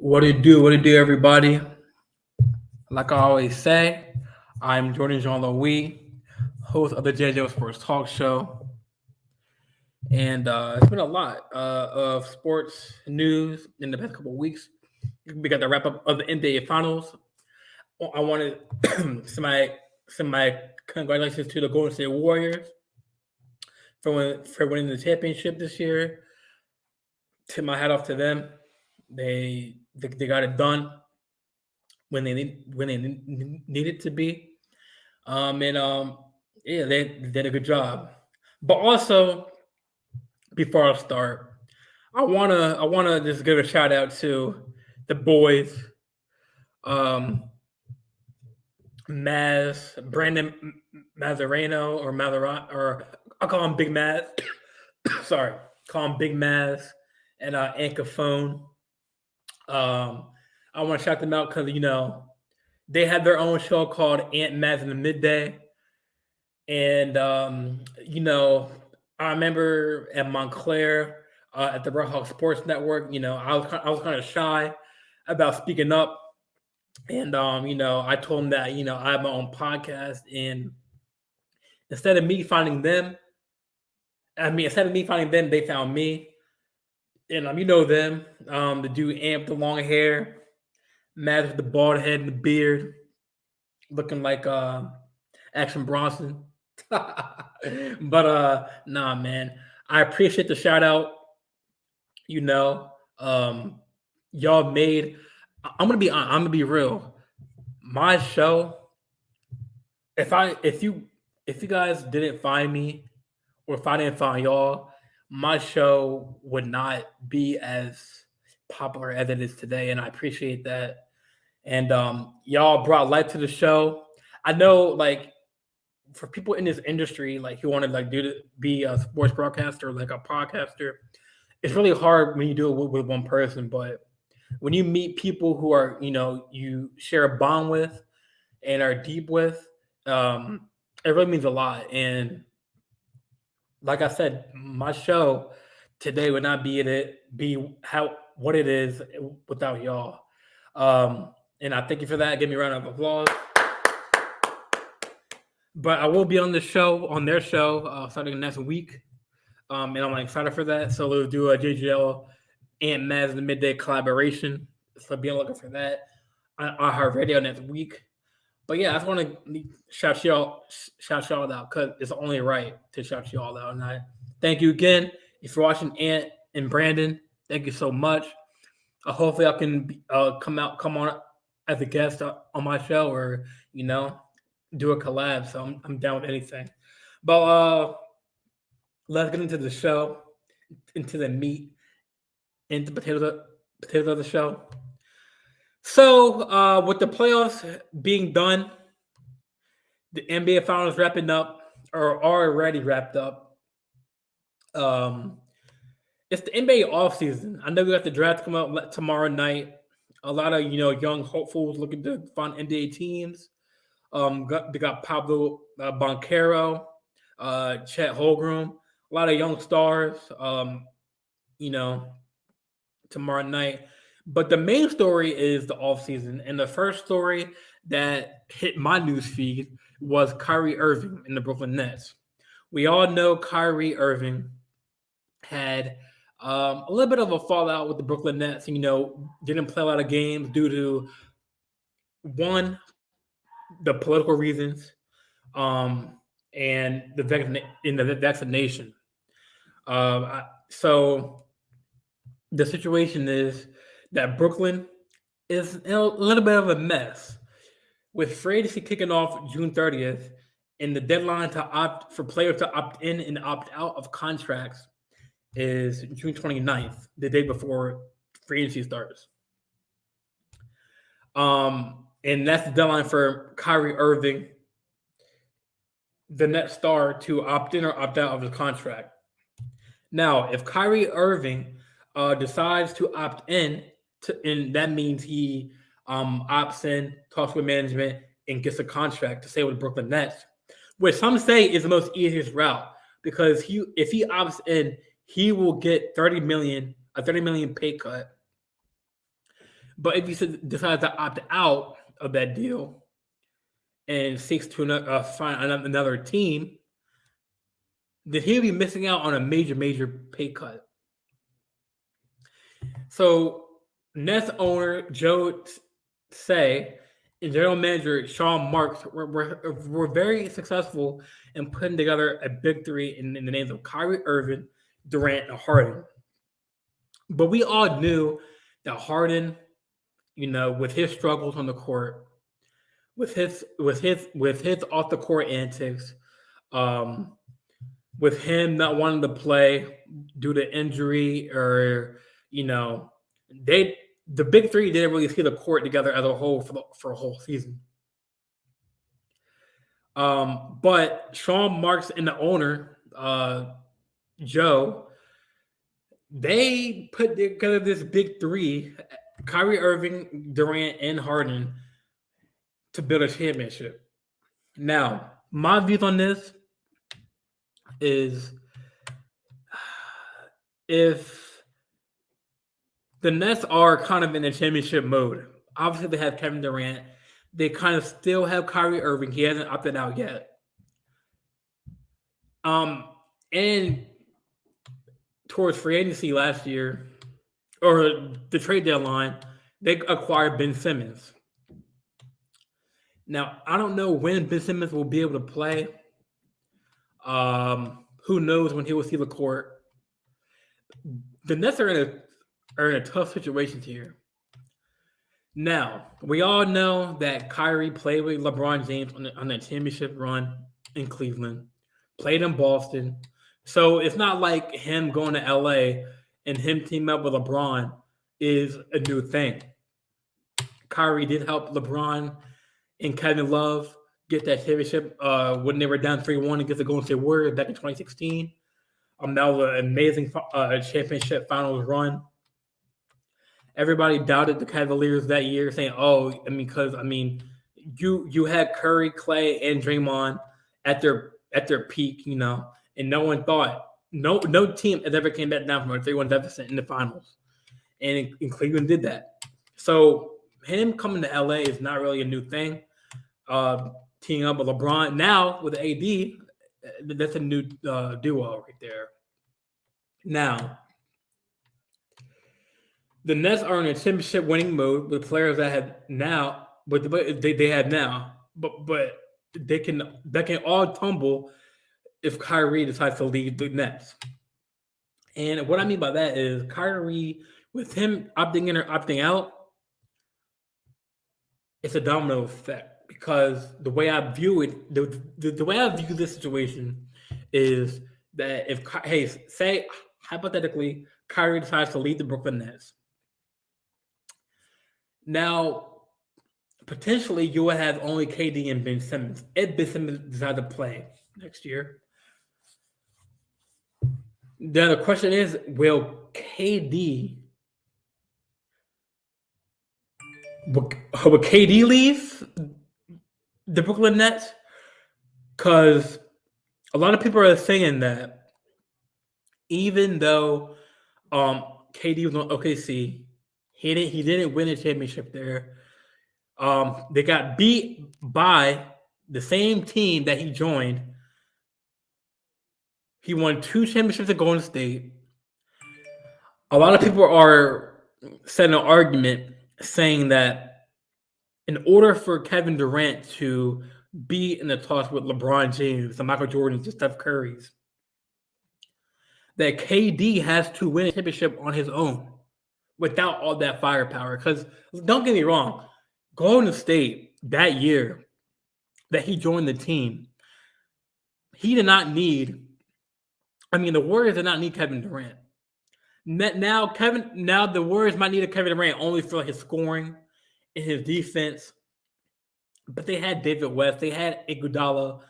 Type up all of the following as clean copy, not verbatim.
What it do? What it do, everybody? Like I always say, I'm Jordan Jean Louis, host of the JJ Sports Talk Show, and it's been a lot of sports news in the past couple of weeks. We got the wrap up of the NBA Finals. I wanted some congratulations to the Golden State Warriors for winning the championship this year. Tip my hat off to them. They got it done when they needed to be. And yeah, they did a good job. But also, before I start, I wanna just give a shout out to the boys, um, Brandon Mazareno or Mazaran, or I call him Big Maz. Sorry, call him Big Maz and Anka Phone. Um, I want to shout them out because they had their own show called Aunt Maz in the Midday. And I remember at Montclair at the Red Hawk Sports Network. I was kind of shy about speaking up, and I told them that I have my own podcast, and instead of me finding them, they found me, and them, the dude Amp, the long hair, Matt with the bald head and the beard, looking like Action Bronson. But nah, man, I appreciate the shout out. You know, um, y'all made. I'm gonna be real. My show. If you guys didn't find me, or if I didn't find y'all, my show would not be as popular as it is today, and I appreciate that. And y'all brought life to the show. I know, like, for people in this industry, like who want to like do to be a sports broadcaster, like a podcaster, it's really hard when you do it with one person. But when you meet people who are, you share a bond with and are deep with, it really means a lot. And like I said, my show today would not be how what it is without y'all. And I thank you for that. Give me a round of applause. But I will be on their show, starting next week. And I'm excited for that. So we'll do a JGL and Maz in the Midday collaboration. So be on the lookout for that on our radio next week. But yeah, I just want to shout y'all out because it's only right to shout y'all out. And I thank you again. If you're watching Ant and Brandon, thank you so much. Hopefully I can come on as a guest on my show, or do a collab. So I'm down with anything. But let's get into the show, into the meat, into potatoes of the show. So with the playoffs being done, the NBA Finals wrapping up or already wrapped up. It's the NBA offseason. I know we got the draft come up tomorrow night. A lot of young hopefuls looking to find NBA teams. They got Pablo Banchero, Chet Holmgren, a lot of young stars. You know, tomorrow night. But the main story is the offseason. And the first story that hit my news feed was Kyrie Irving in the Brooklyn Nets. We all know Kyrie Irving had a little bit of a fallout with the Brooklyn Nets. Didn't play a lot of games due to one, the political reasons, and the vaccination. So the situation is that Brooklyn is in a little bit of a mess, with free agency kicking off June 30th, and the deadline for players to opt in and opt out of contracts is June 29th, the day before free agency starts. And that's the deadline for Kyrie Irving, the net star, to opt in or opt out of his contract. Now, if Kyrie Irving decides to opt in, and that means he opts in, talks with management, and gets a contract to stay with the Brooklyn Nets, which some say is the most easiest route, because if he opts in, he will get a $30 million pay cut. But if he decides to opt out of that deal and seeks to find another team, then he'll be missing out on a major pay cut. So Nets owner Joe Say and general manager Sean Marks were very successful in putting together a big three in the names of Kyrie Irving, Durant, and Harden. But we all knew that Harden, with his struggles on the court, with his off the court antics, um, with him not wanting to play due to injury, or the big three didn't really see the court together as a whole for a whole season. But Sean Marks and the owner, Joe, they put together this big three: Kyrie Irving, Durant, and Harden, to build a championship. Now, my views on this is, if the Nets are kind of in a championship mode, obviously they have Kevin Durant. They kind of still have Kyrie Irving. He hasn't opted out yet. And towards free agency last year, or the trade deadline, they acquired Ben Simmons. Now, I don't know when Ben Simmons will be able to play. Who knows when he will see the court? The Nets are in a tough situation here. Now, we all know that Kyrie played with LeBron James on that championship run in Cleveland, played in Boston. So it's not like him going to LA and him teaming up with LeBron is a new thing. Kyrie did help LeBron and Kevin Love get that championship when they were down 3-1 against the Golden State Warriors back in 2016. That was an amazing championship finals run. Everybody doubted the Cavaliers that year, saying, because you had Curry, Clay, and Draymond at their peak, and no one thought, no team has ever came back down from a 3-1 deficit in the finals, and Cleveland did that. So him coming to LA is not really a new thing. Teaming up with LeBron now with AD, that's a new duo right there. Now, the Nets are in a championship winning mode with players that have now, but they have now, but that can all tumble if Kyrie decides to leave the Nets. And what I mean by that is Kyrie, with him opting in or opting out, it's a domino effect, because the way I view it, the way I view this situation is that say hypothetically Kyrie decides to leave the Brooklyn Nets. Now, potentially you will have only KD and Ben Simmons if Ben Simmons decides to play next year. Then the question is, will KD leave the Brooklyn Nets? Because a lot of people are saying that even though KD was on OKC, he didn't win a championship there. They got beat by the same team that he joined. He won 2 championships at Golden State. A lot of people are setting an argument saying that in order for Kevin Durant to be in the talks with LeBron James, the Michael Jordans, and Steph Curry's, that KD has to win a championship on his own without all that firepower. Because don't get me wrong, Golden State that year that he joined the team, he did not need. The Warriors did not need Kevin Durant. Now the Warriors might need a Kevin Durant only for his scoring and his defense. But they had David West, they had Iguodala,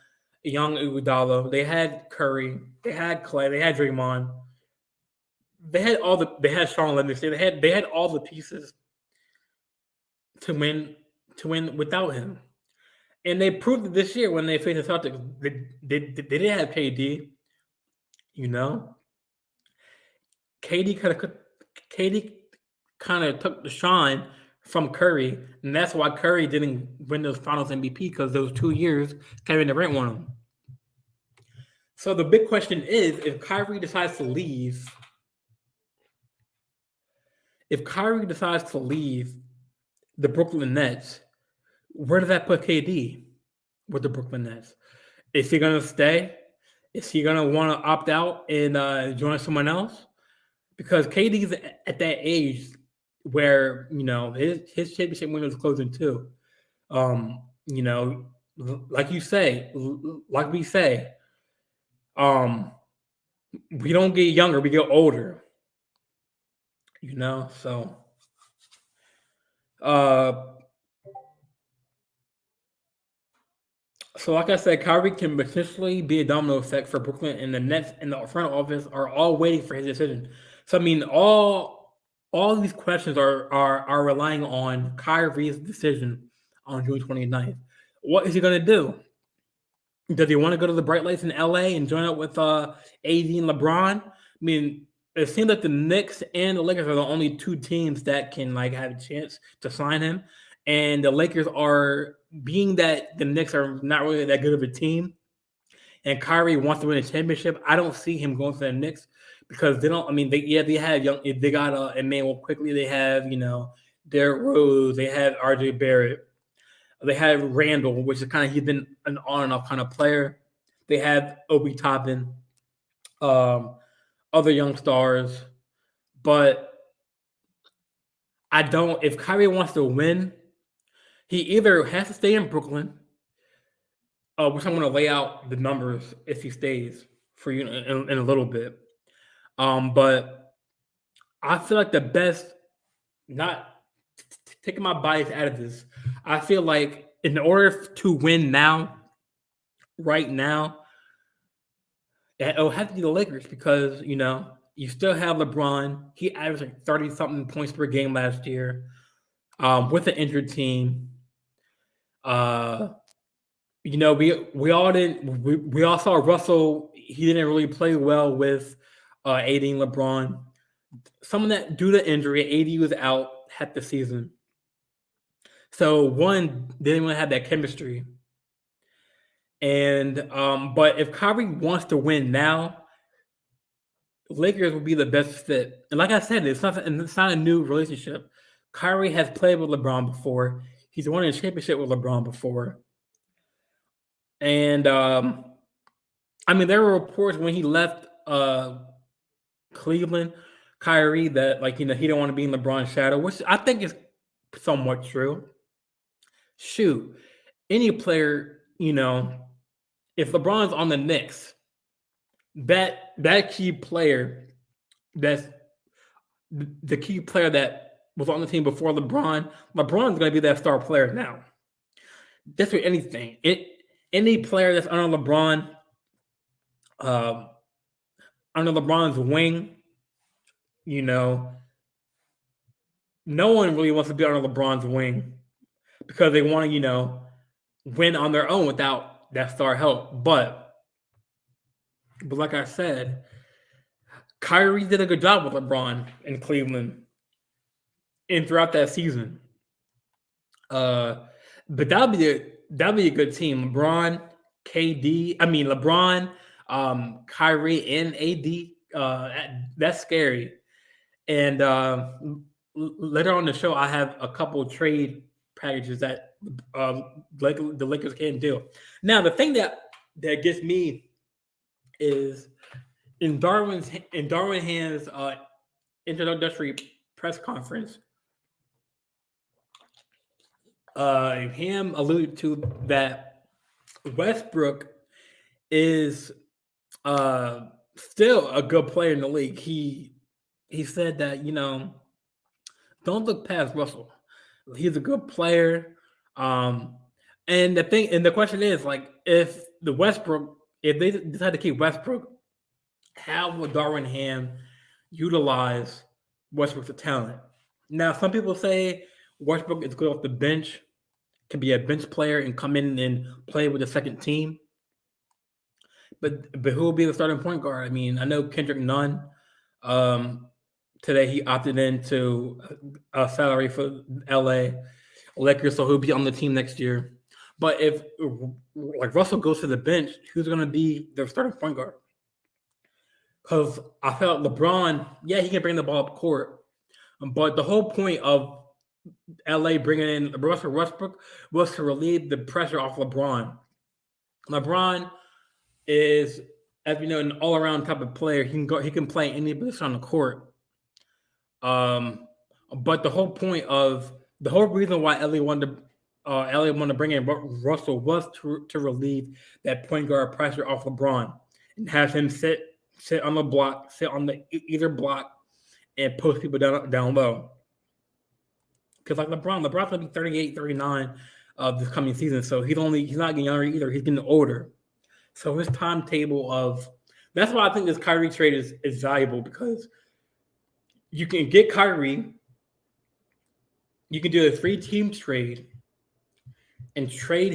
young Iguodala, they had Curry, they had Clay, they had Draymond, they had Sean Livingston, they had all the pieces to win without him. And they proved it this year when they faced the Celtics. They didn't have KD. KD kind of took the shine from Curry, and that's why Curry didn't win those Finals MVP because those 2 years Kevin Durant won them. So the big question is, if Kyrie decides to leave the Brooklyn Nets, where does that put KD with the Brooklyn Nets? Is he going to stay? Is he going to want to opt out and join someone else? Because KD's at that age where, his championship window is closing too. Like we say, we don't get younger, we get older. So like I said, Kyrie can potentially be a domino effect for Brooklyn, and the Nets and the front office are all waiting for his decision. So I mean, all these questions are relying on Kyrie's decision on June 29th. What is he going to do? Does he want to go to the bright lights in LA and join up with AD and LeBron? I mean, it seems like the Knicks and the Lakers are the only two teams that can have a chance to sign him. And the Lakers are, being that the Knicks are not really that good of a team, and Kyrie wants to win a championship, I don't see him going to the Knicks because they don't. I mean, they got Emmanuel quickly. They have Derrick Rose. They have RJ Barrett. They have Randall, which is he's been an on and off kind of player. They have Obi Toppin, other young stars, but I don't. If Kyrie wants to win, he either has to stay in Brooklyn, which I'm going to lay out the numbers if he stays for you in a little bit. But I feel like the best, not taking my bias out of this, I feel like in order to win right now, it'll have to be the Lakers because, you still have LeBron. He averaged 30-something points per game last year with an injured team. We all saw Russell. He didn't really play well with AD and LeBron. Some of that due to injury. AD was out half the season. So one, they didn't really have that chemistry. And but if Kyrie wants to win now, Lakers will be the best fit. And like I said, it's not a new relationship. Kyrie has played with LeBron before. He's won a championship with LeBron before. And I mean, there were reports when he left Cleveland, Kyrie, that he didn't want to be in LeBron's shadow, which I think is somewhat true. Shoot, any player, if LeBron's on the Knicks, that key player, that's the key player that was on the team before LeBron's going to be that star player now. That's for anything. Any player that's under LeBron, under LeBron's wing, no one really wants to be under LeBron's wing because they want to, win on their own without that star help. But like I said, Kyrie did a good job with LeBron in Cleveland and throughout that season. But that'll be a good team. LeBron, Kyrie and AD. That's scary. And later on in the show, I have a couple trade packages that the Lakers can do. Now, the thing that gets me is in Darwin Hams' introductory press conference, Ham alluded to that Westbrook is still a good player in the league. He said that, don't look past Russell. He's a good player. And the question is, if they decide to keep Westbrook, how will Darwin Ham utilize Westbrook's talent? Now, some people say Westbrook is good off the bench, can be a bench player and come in and play with the second team. But who will be the starting point guard? I mean, I know Kendrick Nunn today he opted into a salary for LA Lakers, so he'll be on the team next year. But if like Russell goes to the bench, who's going to be their starting point guard? Because I felt LeBron, yeah, he can bring the ball up court, but the whole point of LA bringing in Russell Westbrook was to relieve the pressure off LeBron. LeBron is, as we know, an all-around type of player. He can play any position on the court. But the whole reason why LA wanted to bring in Russell was to relieve that point guard pressure off LeBron and have him sit on the block, sit on the either block, and post people down low. Because like LeBron's gonna be 38, 39 this coming season, so he's not getting younger either. He's getting older. So his timetable of that's why I think this Kyrie trade is valuable, because you can get Kyrie, you can do a 3-team trade and trade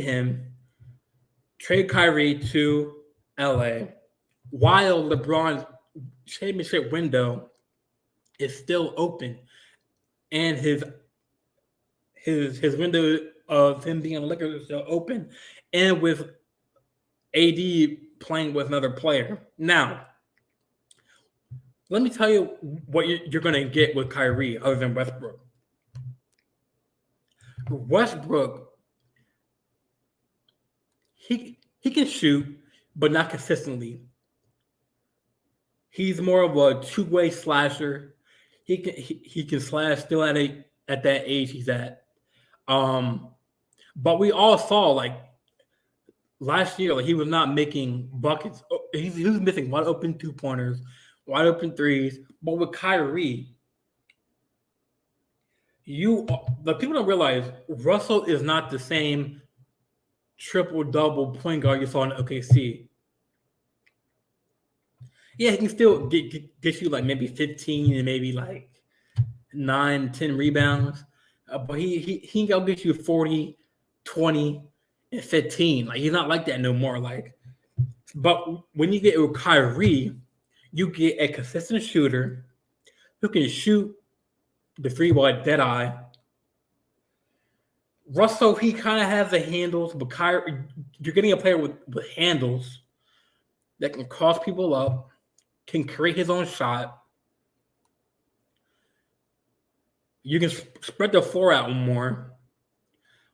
Kyrie to LA while LeBron's championship window is still open, and his window of him being a Lakers is still open, and with AD playing with another player. Now, let me tell you what you're going to get with Kyrie other than Westbrook. Westbrook, he can shoot, but not consistently. He's more of a two-way slasher. He can slash still at that age he's at. But we all saw like last year, like he was not making buckets. He was missing wide open 2-pointers, wide open threes. But with Kyrie, the people don't realize Russell is not the same triple-double point guard you saw in OKC. Yeah, he can still get you like maybe 15 and maybe like 9, 10 rebounds. But he can go get you 40, 20, and 15. Like he's not like that no more. Like, but when you get with Kyrie, you get a consistent shooter who can shoot the free ball at dead eye. Russell, he kind of has the handles, but Kyrie, you're getting a player with handles that can cross people up, can create his own shot. You can spread the floor out more.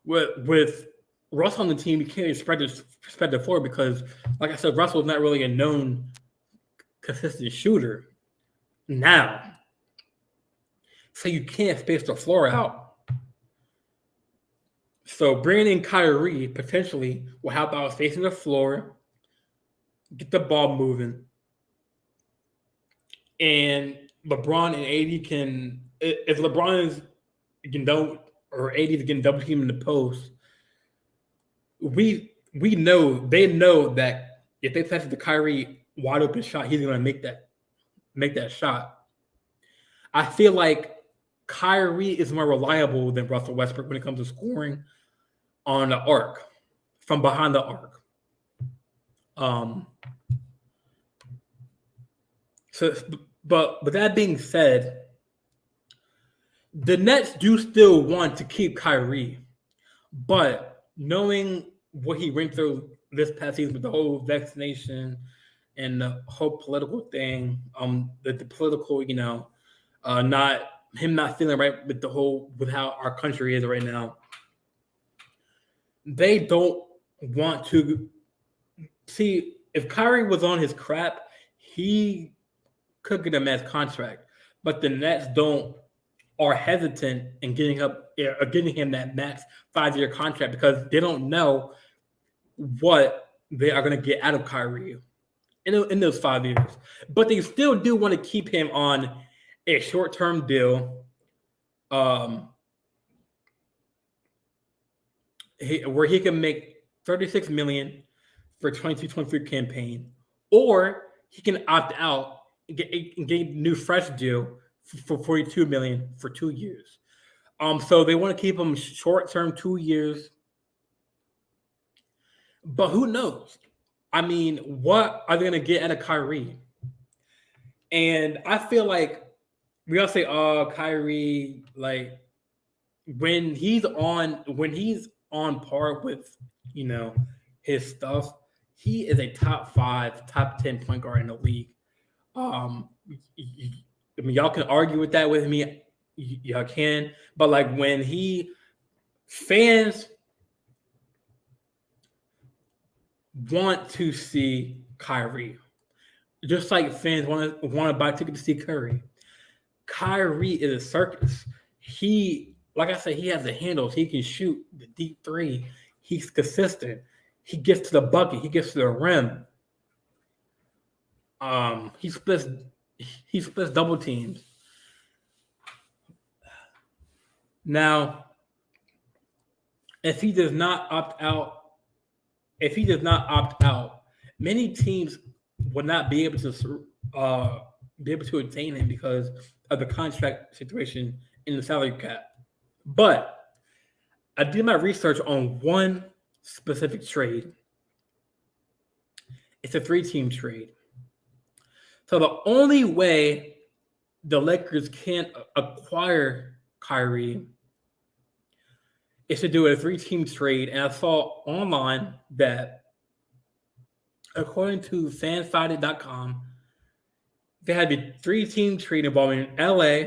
With Russell on the team, you can't spread the floor because, like I said, Russell's not really a known consistent shooter now. So you can't space the floor out. So bringing in Kyrie potentially will help out spacing the floor, get the ball moving, and LeBron and AD can, if LeBron is or AD is getting double teamed in the post, they know that if they pass the Kyrie wide open shot, he's going to make that shot. I feel like Kyrie is more reliable than Russell Westbrook when it comes to scoring on the arc, from behind the arc. But with that being said, the Nets do still want to keep Kyrie, but knowing what he went through this past season with the whole vaccination and the whole political thing, the political, not feeling right with how our country is right now, they don't want to see if Kyrie was on his crap, he could get a max contract, but the Nets are hesitant in getting him that max 5-year contract because they don't know what they are going to get out of Kyrie in those 5 years. But they still do want to keep him on a short-term deal, where he can make $36 million for 22-23 campaign, or he can opt out and get a new fresh deal for $42 million for 2 years. So they want to keep him short-term, 2 years. But who knows? I mean, what are they going to get out of Kyrie? And I feel like we gotta say, Kyrie, like when he's on par with you know his stuff, he is a top 5, top 10 point guard in the league. Um, I mean, y'all can argue with that with me, y'all can, but like when he fans want to see Kyrie, just like fans want to buy tickets to see Curry. Kyrie is a circus. He, like I said, he has the handles. He can shoot the deep three. He's consistent. He gets to the bucket. He gets to the rim. He splits double teams. Now, if he does not opt out, many teams would not be able to attain him because of the contract situation in the salary cap. But I did my research on one specific trade. It's a 3-team trade. So the only way the Lakers can't acquire Kyrie is to do a 3-team trade. And I saw online that, according to fansided.com, they had a 3-team trade involving LA,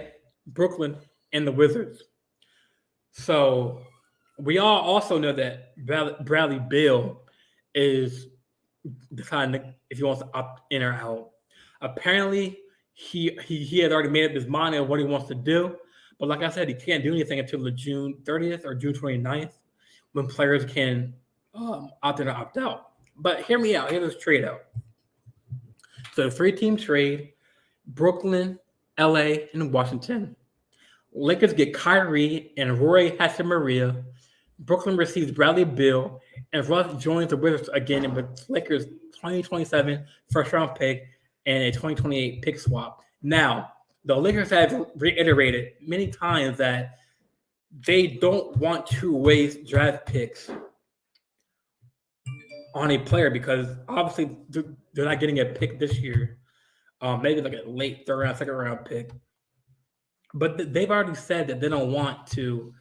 Brooklyn, and the Wizards. So we all also know that Bradley Beal is deciding if he wants to opt in or out. Apparently, he had already made up his mind on what he wants to do. But like I said, he can't do anything until the June 30th or June 29th when players can opt in or opt out. But hear me out. Hear this trade out. So 3-team trade, Brooklyn, LA, and Washington. Lakers get Kyrie and Roy Hachimura. Brooklyn receives Bradley Beal, and Russ joins the Wizards again with Lakers 2027 first-round pick and a 2028 pick swap. Now, the Lakers have reiterated many times that they don't want to waste draft picks on a player because obviously they're not getting a pick this year. Maybe like a late 3rd round, 2nd round pick. But they've already said that they don't want to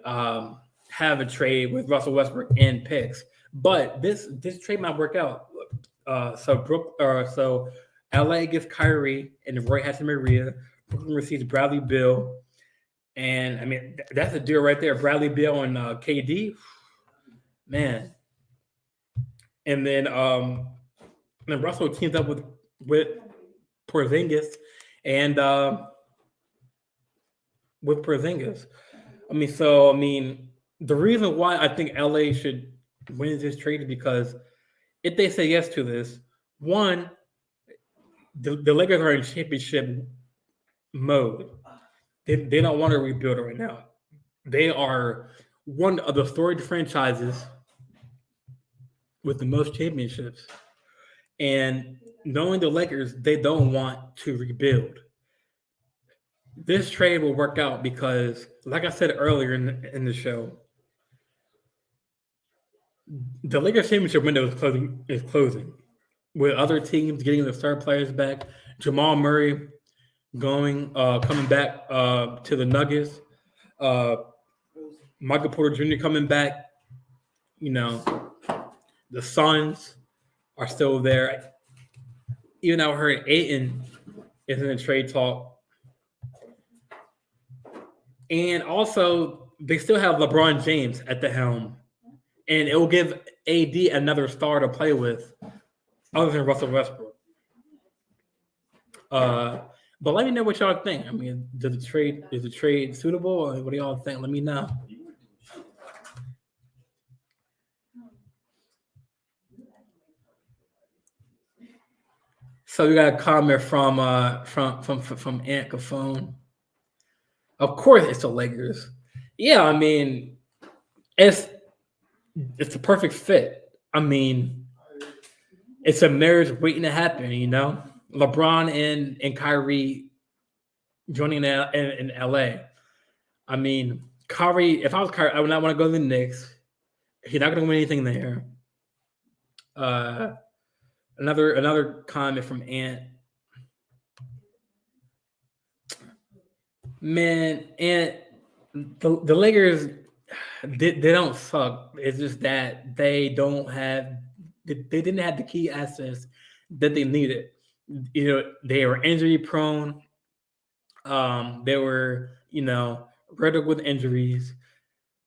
have a trade with Russell Westbrook and picks. But this trade might work out. So LA gets Kyrie and Roy Hachimura. Brooklyn receives Bradley Beal. And I mean, that's a deal right there. Bradley Beal and KD. Man. And then Russell teams up with Porzingis and with Porzingis. The reason why I think LA should win this trade is because if they say yes to this, one, the Lakers are in championship mode. They don't want to rebuild right now. They are one of the storied franchises with the most championships. And knowing the Lakers, they don't want to rebuild. This trade will work out because, like I said earlier in the show, the Lakers championship window is closing. With other teams getting their star players back, Jamal Murray coming back to the Nuggets, Michael Porter Jr. coming back. The Suns are still there. Even though I heard Ayton is in a trade talk. And also, they still have LeBron James at the helm. And it will give AD another star to play with other than Russell Westbrook. But let me know what y'all think. I mean, is the trade suitable? Or what do y'all think? Let me know. So we got a comment from Ant Cafone. Of course, it's the Lakers. Yeah, I mean, it's a perfect fit. I mean, it's a marriage waiting to happen. LeBron and Kyrie joining in LA. I mean, Kyrie. If I was Kyrie, I would not want to go to the Knicks. He's not going to win anything there. Another comment from Ant. Man, and the Lakers, they don't suck. It's just that they didn't have the key assets that they needed. They were injury prone. They were riddled with injuries,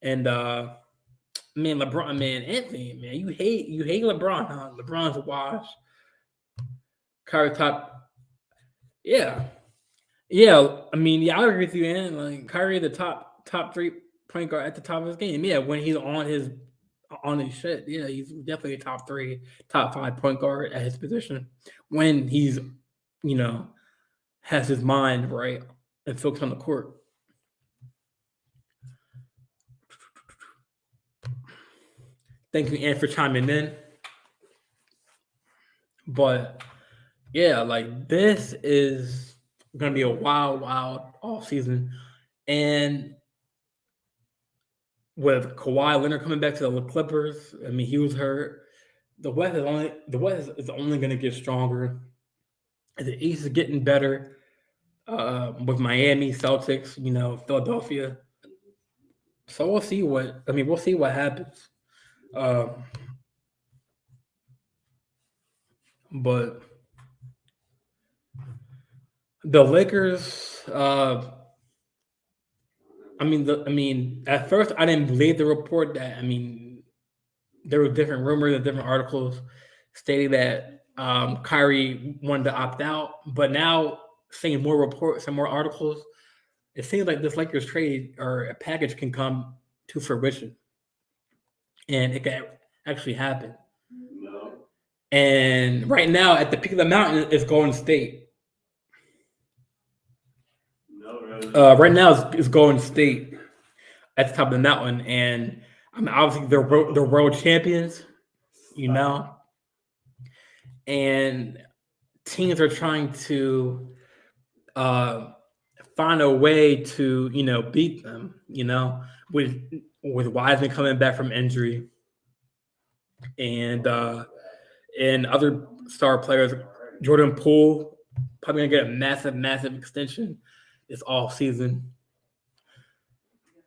and man, LeBron, man, Anthony, man, you hate LeBron, huh? LeBron's a wash. Kyrie top, yeah, yeah. I mean, yeah, I agree with you, man. Like Kyrie, the top three point guard at the top of his game. Yeah, when he's on his shit, yeah, he's definitely a top three, top five point guard at his position. When he's, you know, has his mind right and focused on the court. Thank you, Ann, for chiming in. But yeah, like this is gonna be a wild, wild off season, and with Kawhi Leonard coming back to the Clippers, I mean he was hurt. The West is only going to get stronger. The East is getting better with Miami, Celtics, Philadelphia. So we'll see what happens. Um, but the Lakers, at first I didn't believe the report that there were different rumors and different articles stating that Kyrie wanted to opt out, but now seeing more reports and more articles, it seems like this Lakers trade or a package can come to fruition, and it can actually happen. And right now, at the peak of the mountain is Golden State. Right now, it's Golden State at the top of the mountain, and obviously they're world champions, you know, and teams are trying to find a way to beat them, with Wiseman coming back from injury, and other star players. Jordan Poole probably gonna get a massive, massive extension this off season.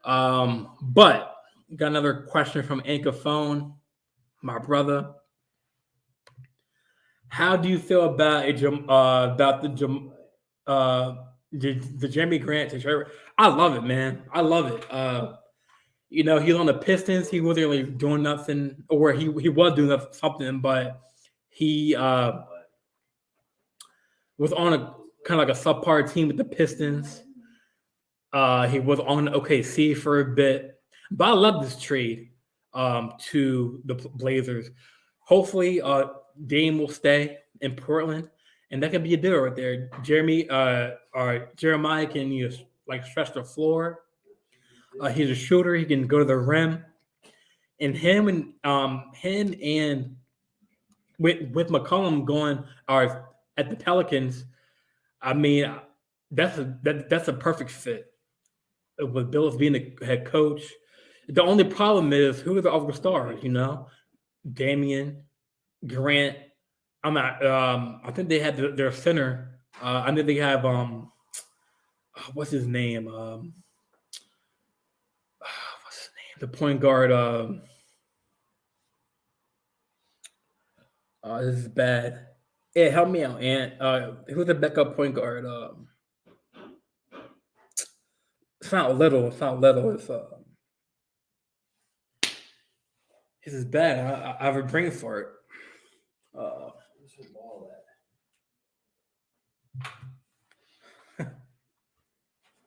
But got another question from Anchor Phone, my brother. How do you feel about the Jeremy Grant situation? I love it, man. I love it. He's on the Pistons. He wasn't really doing nothing, or he was doing something, but he was on a kind of like a subpar team with the Pistons. He was on OKC for a bit, but I love this trade to the Blazers. Hopefully, Dame will stay in Portland, and that can be a deal right there. Jeremiah can stretch the floor. He's a shooter. He can go to the rim, and him and with McCollum going at the Pelicans. I mean, that's a perfect fit with Billups being the head coach. The only problem is who are the other stars? Damian, Grant. I think they had their center. I think they have what's his name? What's his name? The point guard. This is bad. Yeah, help me out, Ant. Who's the backup point guard? It's not little. It's not little. This is bad. I have a brain fart.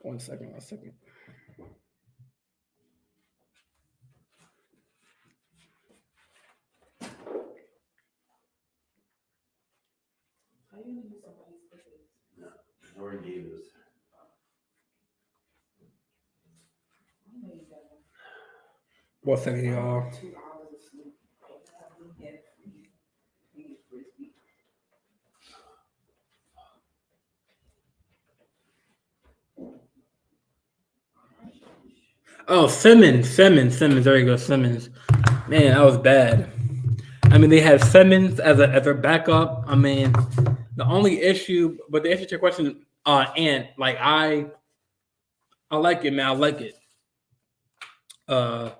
One second. Jordan Davis. One second, y'all. Oh, Simmons. There you go, Simmons. Man, that was bad. They have Simmons as a backup. The only issue, but the answer to your question, and I like it, man. I like it. Uh,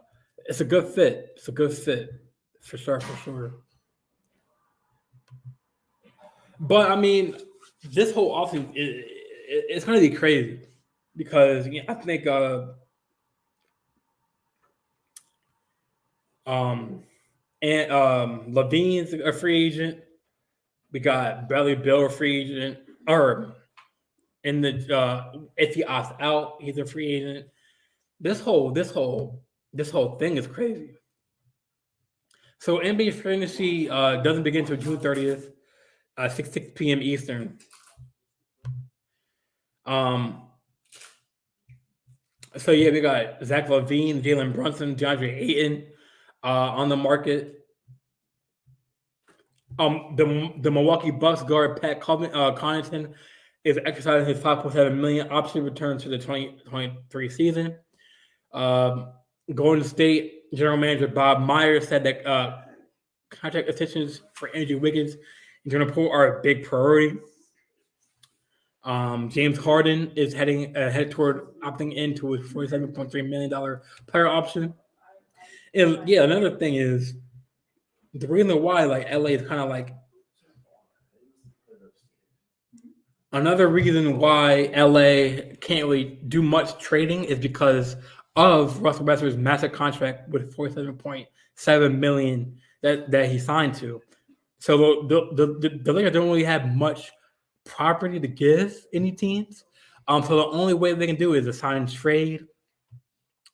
it's a good fit. It's a good fit for sure, for sure. But I mean, this whole offseason it's going to be crazy because I think um and Levine's a free agent. We got Bradley Bill a free agent, or in the if he opts out, he's a free agent. This whole thing is crazy. So NBA fantasy doesn't begin until June 30th, 6 p.m. Eastern. Um, so yeah, we got Zach LaVine, Jalen Brunson, DeAndre Ayton on the market. The Milwaukee Bucks guard Pat Connaughton is exercising his 5.7 million option return to the 2023 season. Golden State General Manager Bob Myers said that contract extensions for Andrew Wiggins and Jordan Poole are a big priority. James Harden is headed toward opting into his $47.3 million player option. And yeah, another thing is the reason why like LA is kind of like another reason why LA can't really do much trading is because of Russell Westbrook's massive contract with $47.7 million that he signed to. So the Lakers don't really have much property to give any teams. So the only way they can do is a sign trade.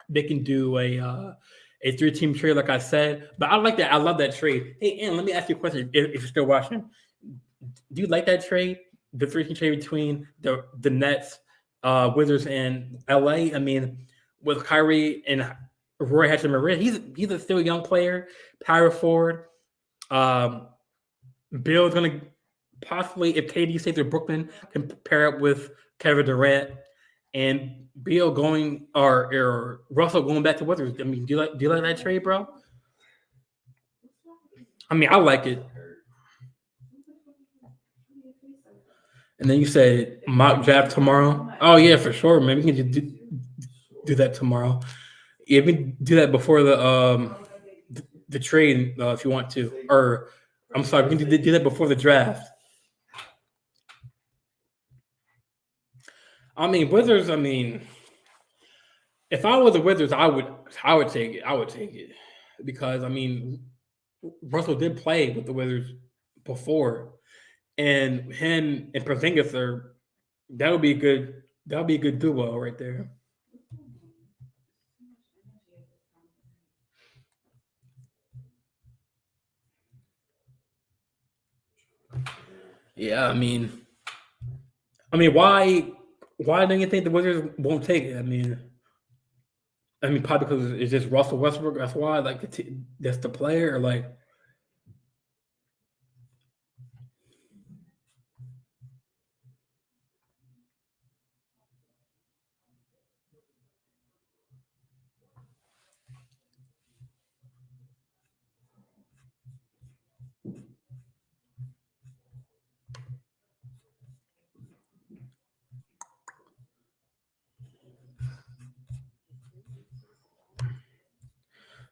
They can do a 3-team trade, like I said. But I like that. I love that trade. Hey, Ann, let me ask you a question. If you're still watching, do you like that trade? The 3-team trade between the Nets, Wizards, and LA. I mean, with Kyrie and Roy Hachimura, he's a still young player, power forward. Bill's gonna possibly, if KD stays in Brooklyn, can pair up with Kevin Durant and Bill going or Russell going back to Wizards. I mean, do you like that trade, bro? I mean, I like it. And then you said mock draft tomorrow. Oh yeah, for sure, man. We can just do that tomorrow. Yeah, we can do that before the trade if you want to. Or I'm sorry, we can do that before the draft. I mean, Wizards. I mean, if I was the Wizards, I would take it. I would take it because I mean, Russell did play with the Wizards before, and him and Porzingis are that would be good. That would be a good duo right there. Yeah, I mean, why do you think the Wizards won't take it? I mean, probably because it's just Russell Westbrook. That's why, like, that's the player. Or like,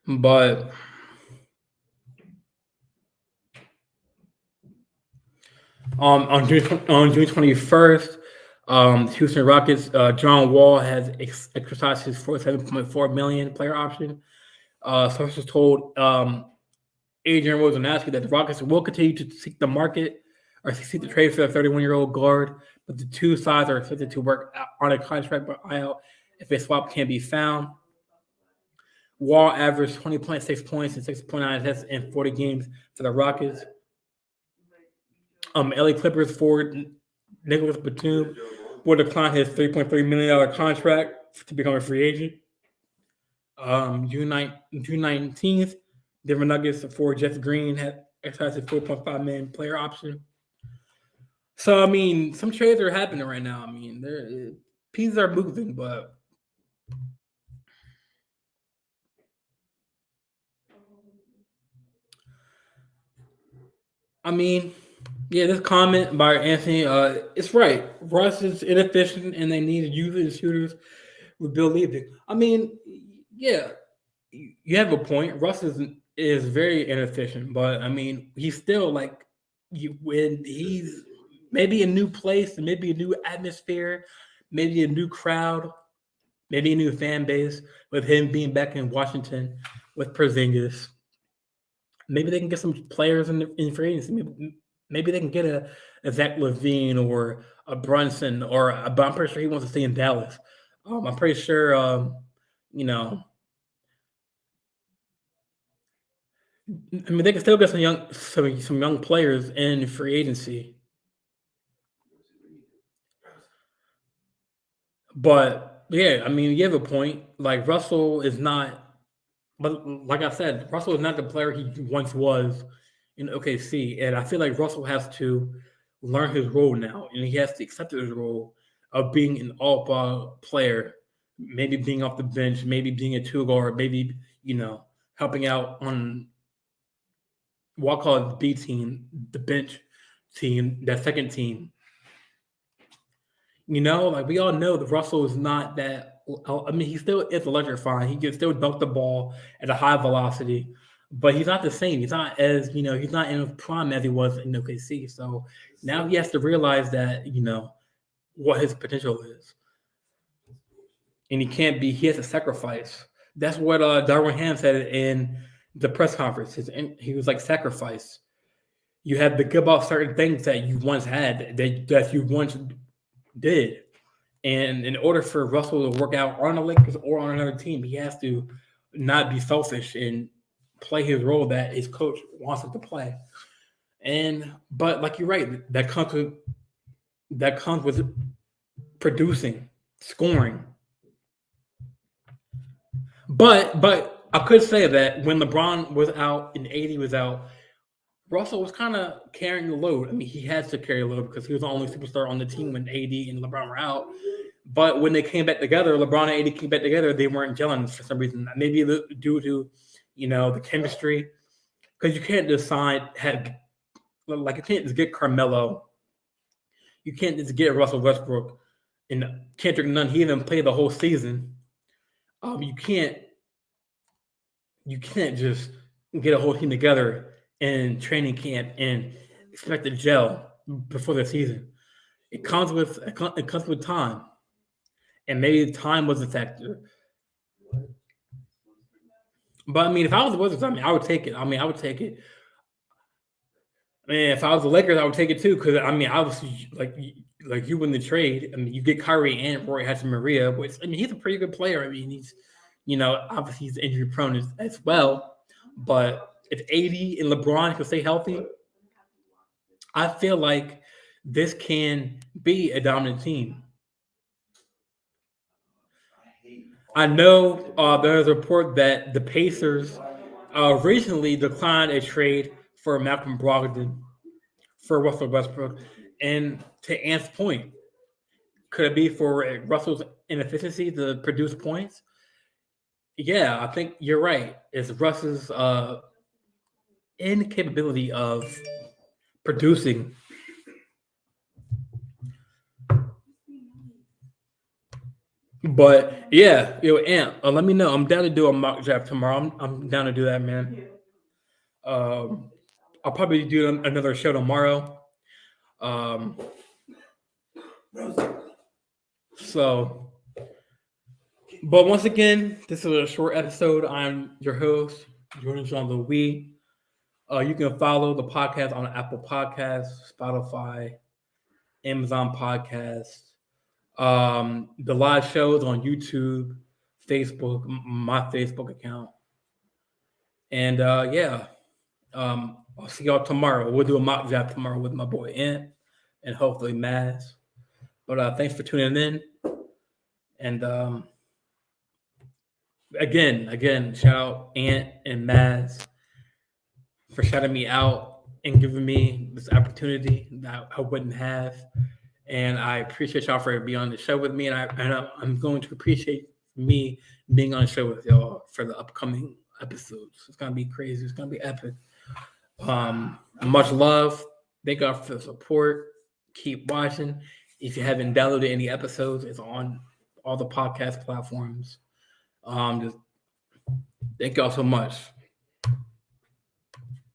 but on June 21st, the Houston Rockets, John Wall has exercised his 47.4 million player option. Sources told Adrian Wojnarowski that the Rockets will continue to seek the market or seek the trade for the 31-year-old guard, but the two sides are expected to work on a contract buyout if a swap can be found. Wall averaged 20.6 points and 6.9 assists in 40 games for the Rockets. LA Clippers forward Nicholas Batum will decline his $3.3 million contract to become a free agent. June 19th, Denver Nuggets for Jeff Green had exercised a 4.5 million player option. So I mean, some trades are happening right now. I mean, pieces are moving, but I mean, yeah, this comment by Anthony, it's right. Russ is inefficient, and they need to use his shooters with Bill Leaving. I mean, yeah, you have a point. Russ is very inefficient, but I mean, he's still like when he's maybe a new place, maybe a new atmosphere, maybe a new crowd, maybe a new fan base with him being back in Washington with Porzingis. Maybe they can get some players in free agency. Maybe they can get a Zach Levine or a Brunson but I'm pretty sure he wants to stay in Dallas. I'm pretty sure, you know, I mean, they can still get some young players in free agency. But yeah, I mean, you have a point. Like Russell is not, but like I said, Russell is not the player he once was in OKC, and I feel like Russell has to learn his role now, and he has to accept his role of being an all-ball player, maybe being off the bench, maybe being a two guard, maybe helping out on what I call it the B team, the bench team, that second team. Like we all know that Russell is not that. I mean, he still is electrifying. He can still dunk the ball at a high velocity, but he's not the same. He's not he's not in his prime as he was in OKC. So now he has to realize that, what his potential is. And he has to sacrifice. That's what Darwin Hams said in the press conference. He was like, sacrifice. You have to give up certain things that you once had, that you once did. And in order for Russell to work out on the Lakers or on another team, he has to not be selfish and play his role that his coach wants him to play. But like you're right, that comes with producing, scoring. But I could say that when LeBron was out and AD was out, Russell was kind of carrying the load. I mean, he had to carry a load because he was the only superstar on the team when AD and LeBron were out. But when they came back together, LeBron and AD came back together, they weren't gelling for some reason. Maybe due to, the chemistry. Because you can't just you can't just get Carmelo. You can't just get Russell Westbrook and Kendrick Nunn. He even played the whole season. You can't just get a whole team together in training camp and expect to gel before the season. It comes with time, and maybe time was a factor. But I mean, if I was the Wizards, I would take it. I would take it. Man, if I was the Lakers, I would take it too. Because obviously, like you win the trade. I mean, you get Kyrie and Roy Hachimura, which he's a pretty good player. I mean, he's obviously he's injury prone as well. But if AD and LeBron can stay healthy, I feel like this can be a dominant team. I know there's a report that the Pacers recently declined a trade for Malcolm Brogdon for Russell Westbrook. And to Ant's point, could it be for Russell's inefficiency to produce points? Yeah, I think you're right. It's Russell's incapability of producing. But yeah, Ant, let me know. I'm down to do a mock draft tomorrow. I'm down to do that, man. I'll probably do another show tomorrow. But once again, this is a short episode. I'm your host, Jordan Jean Louis. You can follow the podcast on Apple Podcasts, Spotify, Amazon Podcasts, the live shows on YouTube, Facebook, my Facebook account. And I'll see y'all tomorrow. We'll do a mock draft tomorrow with my boy Ant and hopefully Maz. But thanks for tuning in. And again, shout out Ant and Maz for shouting me out and giving me this opportunity that I wouldn't have. And I appreciate y'all for being on the show with me. And I'm going to appreciate me being on the show with y'all for the upcoming episodes. It's going to be crazy. It's going to be epic. Much love. Thank y'all for the support. Keep watching. If you haven't downloaded any episodes, it's on all the podcast platforms. Just thank y'all so much.